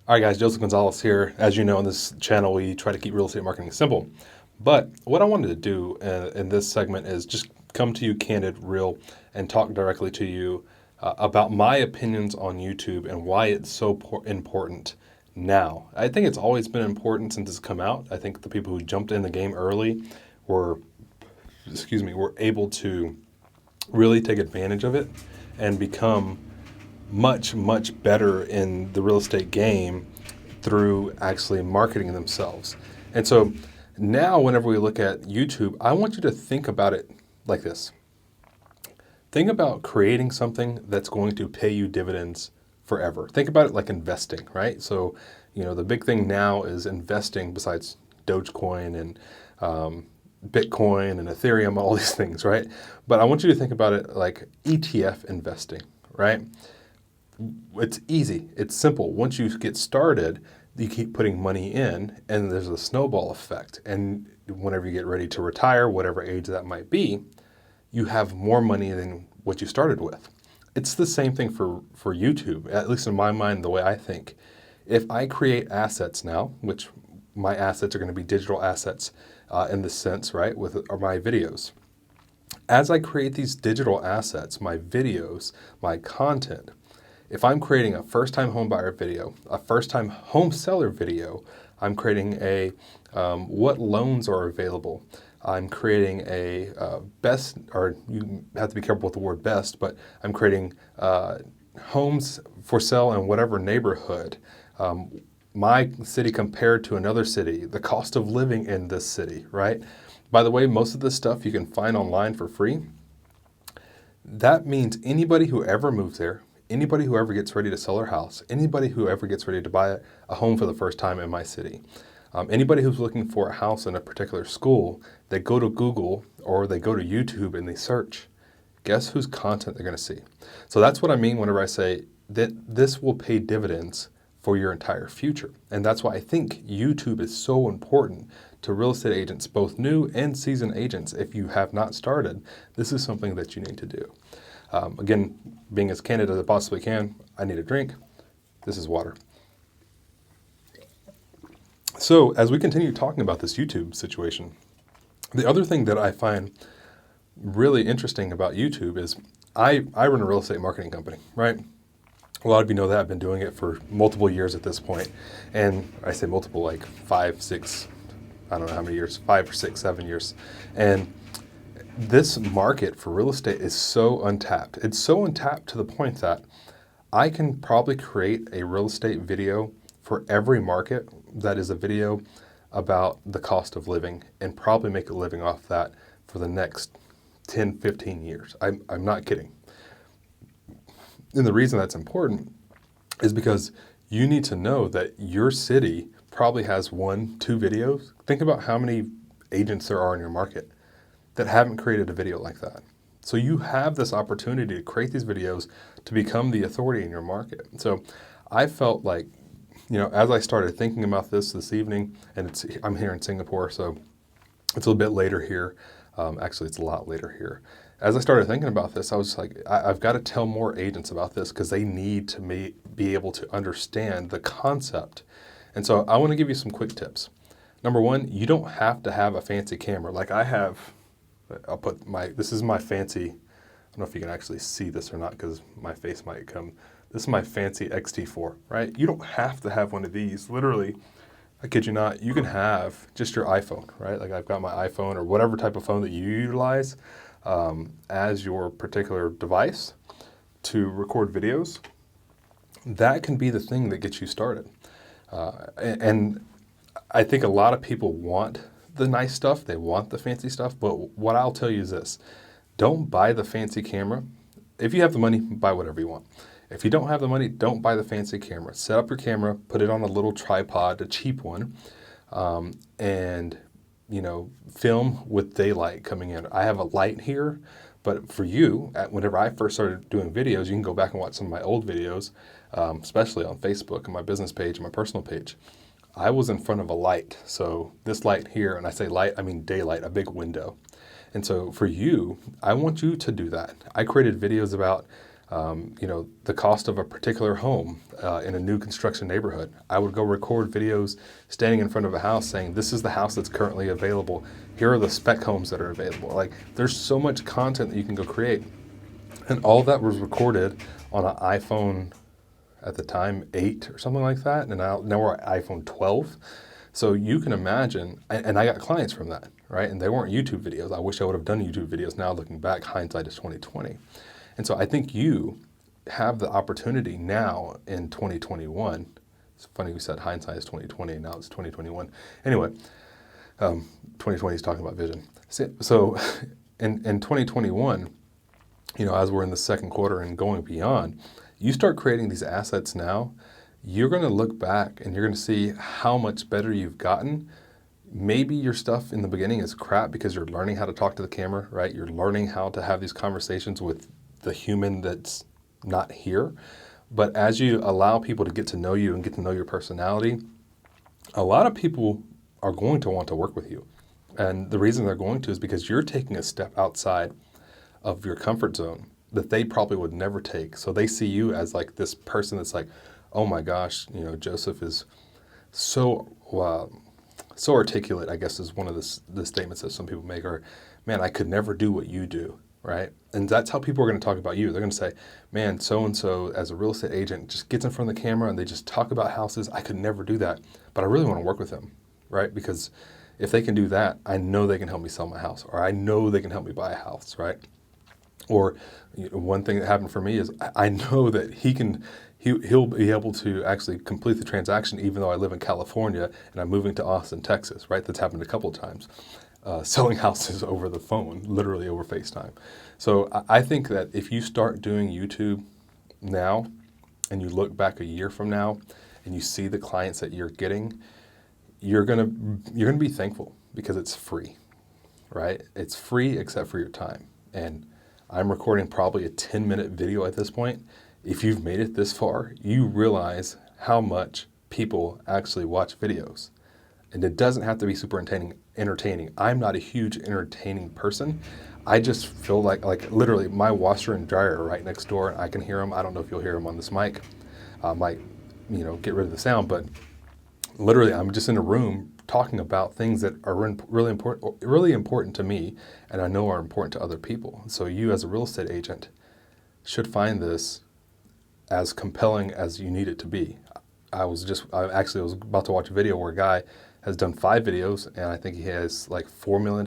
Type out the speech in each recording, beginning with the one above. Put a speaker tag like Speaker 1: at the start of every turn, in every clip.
Speaker 1: All right, guys, Joseph Gonzalez here. As you know, on this channel, we try to keep real estate marketing simple. But what I wanted to do in this segment is just come to you candid, real, and talk directly to you about my opinions on YouTube and why it's so important now. I think it's always been important since it's come out. I think the people who jumped in the game early were, were able to really take advantage of it and become much better in the real estate game through actually marketing themselves. And so now whenever we look at YouTube, I want you to think about it like this. Think about creating something that's going to pay you dividends forever. Think about it like investing, right? So, the big thing now is investing besides Dogecoin and Bitcoin and Ethereum, all these things, right? But I want you to think about it like ETF investing, right? It's easy. It's simple. Once you get started, you keep putting money in and there's a snowball effect. And whenever you get ready to retire, whatever age that might be, you have more money than what you started with. It's the same thing for YouTube, at least in my mind, the way I think. If I create assets now, which my assets are going to be digital assets in this sense, right, with my videos. As I create these digital assets, my videos, my content, if I'm creating a first-time home buyer video, a first-time home seller video, I'm creating a what loans are available. I'm creating a best, or you have to be careful with the word best, but I'm creating homes for sale in whatever neighborhood. My city compared to another city, the cost of living in this city, right? By the way, most of this stuff you can find online for free. That means anybody who ever moves there, anybody who ever gets ready to sell their house, anybody who ever gets ready to buy a home for the first time in my city, anybody who's looking for a house in a particular school, they go to Google or they go to YouTube and they search. Guess whose content they're going to see? So that's what I mean whenever I say that this will pay dividends for your entire future. And that's why I think YouTube is so important to real estate agents, both new and seasoned agents. If you have not started, this is something that you need to do. Again, being as candid as I possibly can, I need a drink. This is water. So as we continue talking about this YouTube situation, the other thing that I find really interesting about YouTube is I run a real estate marketing company, right? A lot of you know that. I've been doing it for multiple years at this point. And I say multiple, like 5, 6, I don't know how many years, 5 or 6, 7 years. And this market for real estate is so untapped. It's so untapped to the point that I can probably create a real estate video for every market that is a video about the cost of living and probably make a living off that for the next 10, 15 years. I'm not kidding. And the reason that's important is because you need to know that your city probably has 1, 2 videos. Think about how many agents there are in your market that haven't created a video like that. So you have this opportunity to create these videos to become the authority in your market. So I felt like, as I started thinking about this evening, and I'm here in Singapore, so it's a little bit later here. Actually, it's a lot later here. As I started thinking about this, I was like, I've got to tell more agents about this because they need to be able to understand the concept. And so I want to give you some quick tips. Number 1, you don't have to have a fancy camera. Like I have, this is my fancy, I don't know if you can actually see this or not because my face might come. This is my fancy XT4, right? You don't have to have one of these. Literally, I kid you not, you can have just your iPhone, right? Like I've got my iPhone or whatever type of phone that you utilize as your particular device to record videos. That can be the thing that gets you started. And I think a lot of people want the nice stuff. They want the fancy stuff. But what I'll tell you is this. Don't buy the fancy camera. If you have the money, buy whatever you want. If you don't have the money, don't buy the fancy camera. Set up your camera, put it on a little tripod, a cheap one, and film with daylight coming in. I have a light here, but for you, whenever I first started doing videos, you can go back and watch some of my old videos, especially on Facebook and my business page and my personal page. I was in front of a light. So this light here, and I say light, I mean daylight, a big window. And so for you, I want you to do that. I created videos about the cost of a particular home in a new construction neighborhood. I would go record videos standing in front of a house saying, this is the house that's currently available. Here are the spec homes that are available. Like, there's so much content that you can go create. And all that was recorded on an iPhone at the time, 8 or something like that. And now we're at iPhone 12. So you can imagine, and I got clients from that, right? And they weren't YouTube videos. I wish I would have done YouTube videos now, looking back, hindsight is 2020. And so I think you have the opportunity now in 2021. It's funny we said hindsight is 2020 and now it's 2021. Anyway, 2020 is talking about vision. So in 2021, as we're in the second quarter and going beyond, you start creating these assets now, you're going to look back and you're going to see how much better you've gotten. Maybe your stuff in the beginning is crap because you're learning how to talk to the camera, right? You're learning how to have these conversations with the human that's not here. But as you allow people to get to know you and get to know your personality, a lot of people are going to want to work with you. And the reason they're going to is because you're taking a step outside of your comfort zone that they probably would never take. So they see you as like this person that's like, oh my gosh, Joseph is so articulate, I guess is one of the statements that some people make, or man, I could never do what you do, right? And that's how people are going to talk about you. They're going to say, man, so-and-so as a real estate agent just gets in front of the camera and they just talk about houses. I could never do that, but I really want to work with them, right? Because if they can do that, I know they can help me sell my house, or I know they can help me buy a house, right? Or one thing that happened for me is I know that he'll be able to actually complete the transaction even though I live in California and I'm moving to Austin, Texas, right? That's happened a couple of times. Selling houses over the phone, literally over FaceTime. So I think that if you start doing YouTube now and you look back a year from now and you see the clients that you're getting, you're gonna be thankful because it's free, right? It's free except for your time. And I'm recording probably a 10-minute video at this point. If you've made it this far, you realize how much people actually watch videos. And it doesn't have to be super entertaining. I'm not a huge entertaining person. I just feel like literally my washer and dryer are right next door. I can hear them. I don't know if you'll hear them on this mic. Might, get rid of the sound, but literally I'm just in a room talking about things that are really important to me and I know are important to other people. So you as a real estate agent should find this as compelling as you need it to be. I was about to watch a video where a guy has done 5 videos and I think he has like $4 million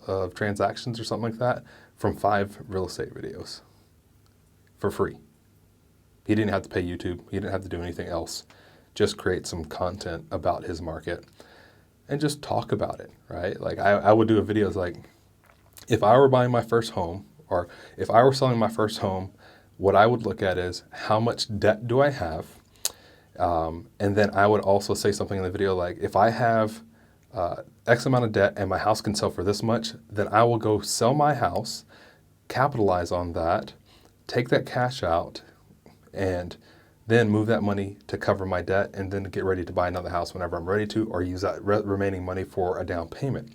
Speaker 1: of transactions or something like that from 5 real estate videos for free. He didn't have to pay YouTube. He didn't have to do anything else. Just create some content about his market and just talk about it, right? Like I would do a video like, if I were buying my first home or if I were selling my first home, what I would look at is how much debt do I have? And then I would also say something in the video like, if I have X amount of debt and my house can sell for this much, then I will go sell my house, capitalize on that, take that cash out, and then move that money to cover my debt and then get ready to buy another house whenever I'm ready to, or use that remaining money for a down payment.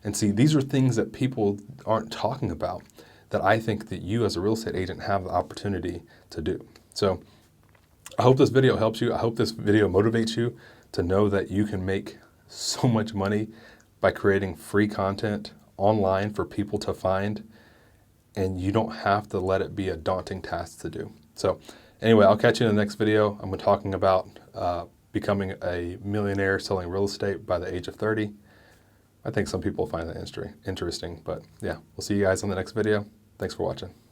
Speaker 1: And see, these are things that people aren't talking about that I think that you as a real estate agent have the opportunity to do. So I hope this video helps you. I hope this video motivates you to know that you can make so much money by creating free content online for people to find, and you don't have to let it be a daunting task to do. So anyway, I'll catch you in the next video. I'm talking about becoming a millionaire selling real estate by the age of 30. I think some people find that interesting, but yeah, we'll see you guys on the next video. Thanks for watching.